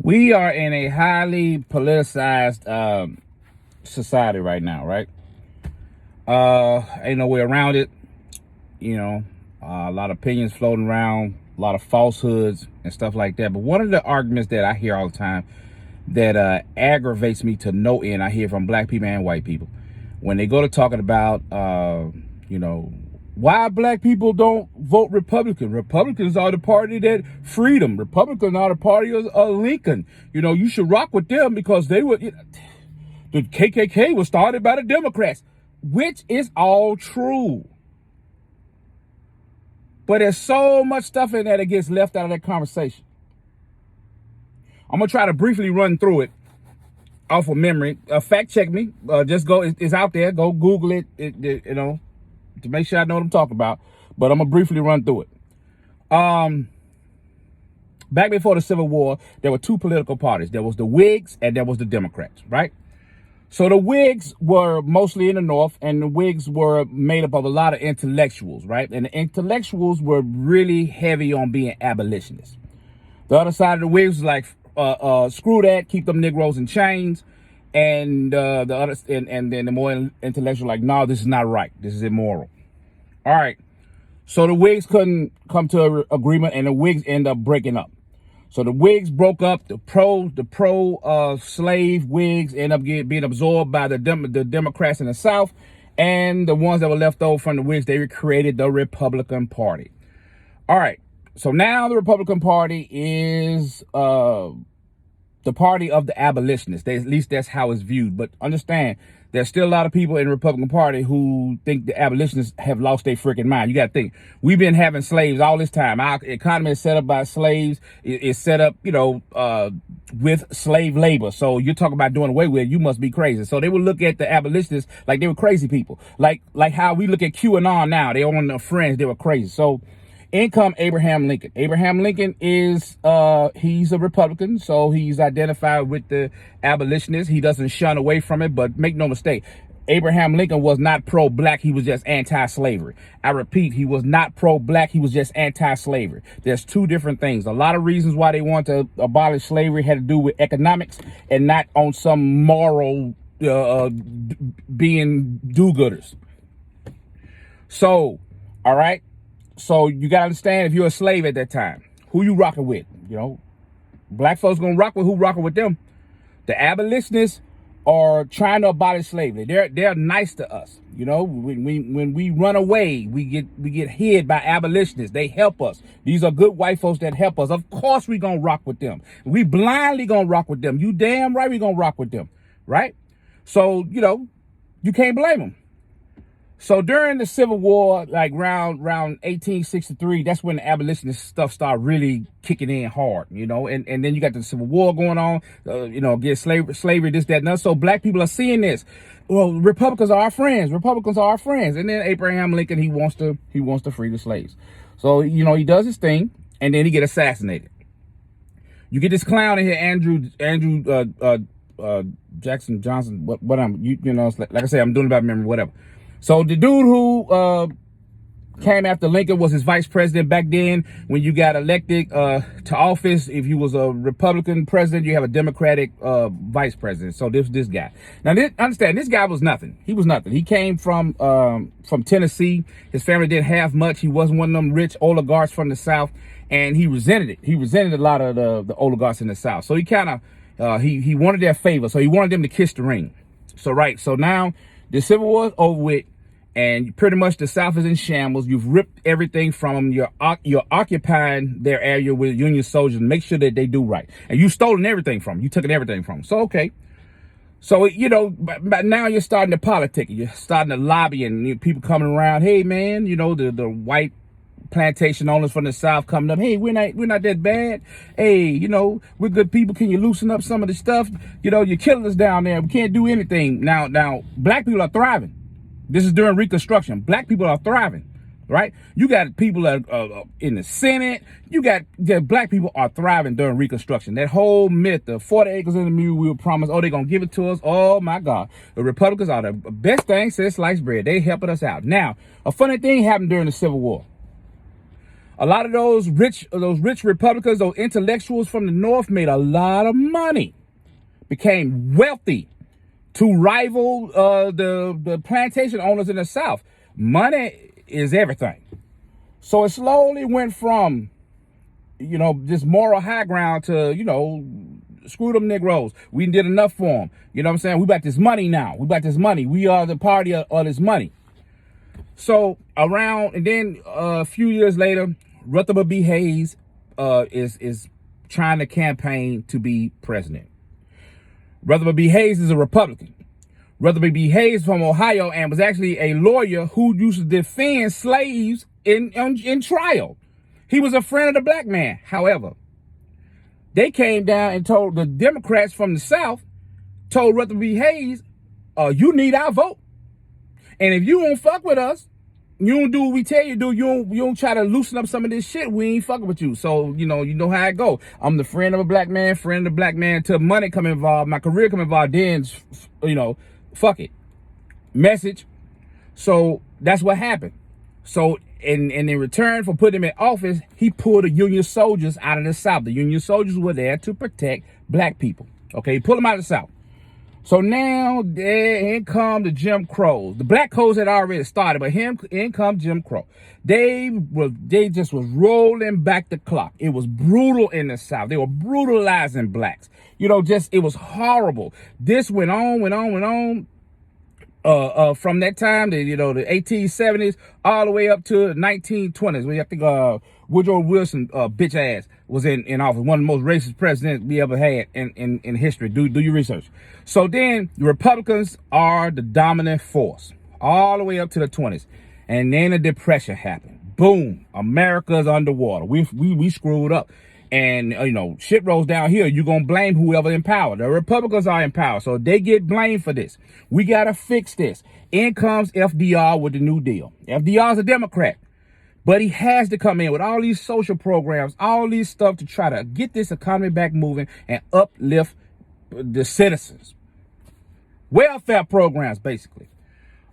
We are in a highly politicized society right now, right? Ain't no way around it. A lot of opinions floating around, a lot of falsehoods and stuff like that. But one of the arguments that I hear all the time that aggravates me to no end, I hear from black people and white people when they go to talking about, why black people don't vote Republican. Republicans are the party that freedom. Republicans are the party of Lincoln. You should rock with them because they were, the KKK was started by the Democrats, which is all true. But there's so much stuff in there that gets left out of that conversation. I'm going to try to briefly run through it off of memory. Fact check me. Just go. It's out there. Go Google it, to make sure I know what I'm talking about. But I'm going to briefly run through it. Back before the Civil War, there were two political parties. There was the Whigs and there was the Democrats, right? So the Whigs were mostly in the North, and the Whigs were made up of a lot of intellectuals, right? And the intellectuals were really heavy on being abolitionists. The other side of the Whigs was like, screw that, keep them Negroes in chains. And then the more intellectual, like, no, this is not right. This is immoral. All right. So the Whigs couldn't come to an agreement, and the Whigs end up breaking up. So the Whigs broke up. The pro slave Whigs end up being absorbed by the Democrats in the South, and the ones that were left over from the Whigs, they created the Republican Party. All right. So now the Republican Party is the party of the abolitionists. At least that's how it's viewed. But understand, there's still a lot of people in the Republican Party who think the abolitionists have lost their freaking mind. You got to think, we've been having slaves all this time. Our economy is set up by slaves. It's set up, with slave labor. So you're talking about doing away with it, you must be crazy. So they would look at the abolitionists like they were crazy people. Like how we look at QAnon now. They on their friends, they were crazy. So in come Abraham Lincoln. Abraham Lincoln is, he's a Republican, so he's identified with the abolitionists. He doesn't shun away from it, but make no mistake, Abraham Lincoln was not pro-black, he was just anti-slavery. I repeat, he was not pro-black, he was just anti-slavery. There's two different things. A lot of reasons why they want to abolish slavery had to do with economics and not on some moral being do-gooders. So, all right. So you got to understand, if you're a slave at that time, who you rocking with? Black folks going to rock with who rocking with them. The abolitionists are trying to abolish slavery. They're nice to us. When we run away, we get hid by abolitionists. They help us. These are good white folks that help us. Of course we going to rock with them. We blindly going to rock with them. You damn right we going to rock with them. Right? So, you can't blame them. So during the Civil War, like around 1863, that's when the abolitionist stuff started really kicking in hard, and then you got the Civil War going on, against slavery, this, that, and that. So black people are seeing this. Well, Republicans are our friends. Republicans are our friends. And then Abraham Lincoln, he wants to free the slaves. So, he does his thing, and then he get assassinated. You get this clown in here, Andrew Jackson Johnson, like I say, I'm doing it by memory, whatever. So the dude who came after Lincoln was his vice president back then. When you got elected to office, if you was a Republican president, you have a Democratic vice president. So this guy. Now, understand, this guy was nothing. He was nothing. He came from Tennessee. His family didn't have much. He wasn't one of them rich oligarchs from the South, and he resented it. He resented a lot of the oligarchs in the South. So he kind of he wanted their favor. So he wanted them to kiss the ring. So now the Civil War is over with, and pretty much the South is in shambles. You've ripped everything from them. You're occupying their area with Union soldiers. Make sure that they do right. And you've stolen everything from them. You took everything from them. So, okay. So, but now you're starting to politic. You're starting to lobby, and people coming around. Hey, man, the white plantation owners from the South coming up. Hey, we're not that bad. Hey, we're good people. Can you loosen up some of the stuff? You're killing us down there. We can't do anything. Now, black people are thriving. This is during Reconstruction. Black people are thriving, right? You got people that are in the Senate. You got black people are thriving during Reconstruction. That whole myth, the 40 acres in the mule we were promised, they're going to give it to us. Oh, my God. The Republicans are the best thing since sliced bread. They helping us out. Now, a funny thing happened during the Civil War. A lot of those rich Republicans, those intellectuals from the North made a lot of money, became wealthy to rival the plantation owners in the South. Money is everything. So it slowly went from, this moral high ground to, screw them Negroes. We did enough for them. You know what I'm saying? We got this money now. We got this money. We are the party of this money. So and then a few years later, Rutherford B. Hayes is trying to campaign to be president. Rutherford B. Hayes is a Republican. Rutherford B. Hayes from Ohio and was actually a lawyer who used to defend slaves in trial. He was a friend of the black man. However, they came down and told the Democrats from the South, told Rutherford B. Hayes, you need our vote. And if you don't fuck with us, you don't do what we tell you to do, you don't try to loosen up some of this shit, we ain't fucking with you. So, you know how it go. I'm the friend of a black man, till money come involved, my career come involved, then, fuck it. Message. So that's what happened. So in return for putting him in office, he pulled the Union soldiers out of the South. The Union soldiers were there to protect black people. Okay, he pulled them out of the South. So now, in come the Jim Crows. The black codes had already started, but in come Jim Crow. They just was rolling back the clock. It was brutal in the South. They were brutalizing blacks. It was horrible. This went on. From that time, the 1870s all the way up to the 1920s. We have to go. Woodrow Wilson, bitch ass, was in office. One of the most racist presidents we ever had in history. Do your research. So then the Republicans are the dominant force all the way up to the 20s. And then the Depression happened. Boom. America's underwater. We screwed up. And, shit rolls down here. You're going to blame whoever in power. The Republicans are in power, so they get blamed for this. We got to fix this. In comes FDR with the New Deal. FDR's a Democrat, but he has to come in with all these social programs, all these stuff to try to get this economy back moving and uplift the citizens. Welfare programs, basically.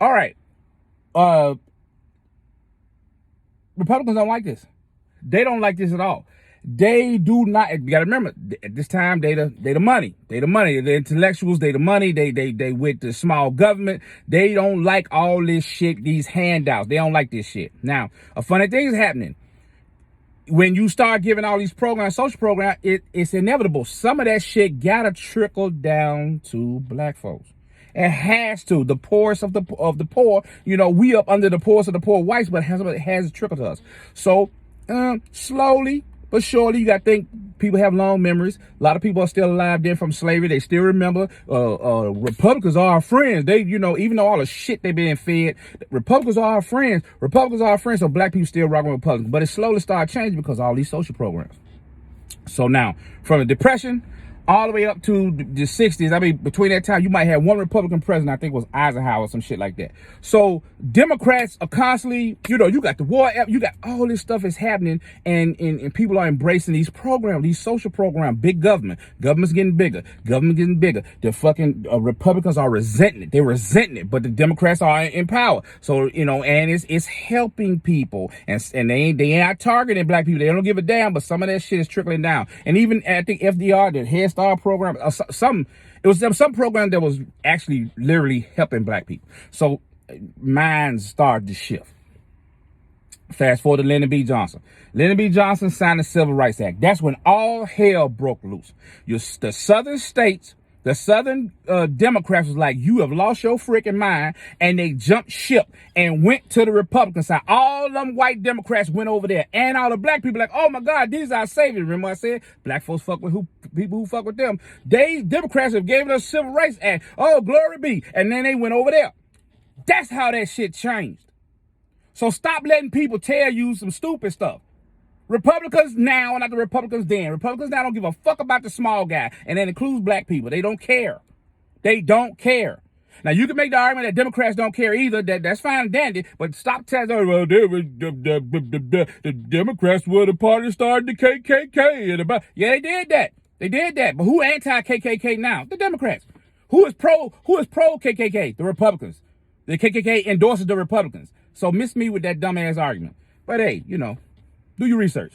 All right. Republicans don't like this. They don't like this at all. They do not. You gotta remember, at this time, they the money. They the money. The intellectuals, they the money. They with the small government. They don't like all this shit, these handouts. They don't like this shit. Now, a funny thing is happening. When you start giving all these programs, social programs, it's inevitable. Some of that shit gotta trickle down to black folks. It has to. The poorest of the poor. We up under the poorest of the poor whites, but it has to trickle to us. So, slowly but surely, you got to think people have long memories. A lot of people are still alive then from slavery. They still remember. Republicans are our friends. They, even though all the shit they being fed, Republicans are our friends. So black people still rocking with Republicans. But it slowly started changing because of all these social programs. So now, from the Depression all the way up to the 60s, between that time, you might have one Republican president. I think it was Eisenhower or some shit like that. So Democrats are constantly, you got the war, you got all this stuff is happening, and people are embracing these programs, these social programs, big government. Government's getting bigger. The fucking Republicans are resenting it. They're resenting it, but the Democrats are in power. So, and it's helping people, and they ain't targeting black people. They don't give a damn, but some of that shit is trickling down. And even, I think FDR, the Head Start program, it was some program that was actually literally helping black people. So minds started to shift. Fast forward to Lyndon B. Johnson. Lyndon B. Johnson signed the Civil Rights Act. That's when all hell broke loose. The southern states, the southern Democrats was like, you have lost your freaking mind, and they jumped ship and went to the Republican side. All them white Democrats went over there, and all the black people like, oh my God, these are our saviors. Remember I said black folks fuck with people who fuck with them. Democrats have given us Civil Rights Act. Oh, glory be. And then they went over there. That's how that shit changed. So stop letting people tell you some stupid stuff. Republicans now, not the Republicans then. Republicans now don't give a fuck about the small guy, and that includes black people. They don't care. They don't care. Now, you can make the argument that Democrats don't care either. That's fine and dandy, but stop telling them, well, the Democrats were the party that started the KKK. Yeah, they did that. They did that. But who anti-KKK now? The Democrats. Who is pro-KKK? The Republicans. The KKK endorses the Republicans. So miss me with that dumbass argument. But hey, Do your research.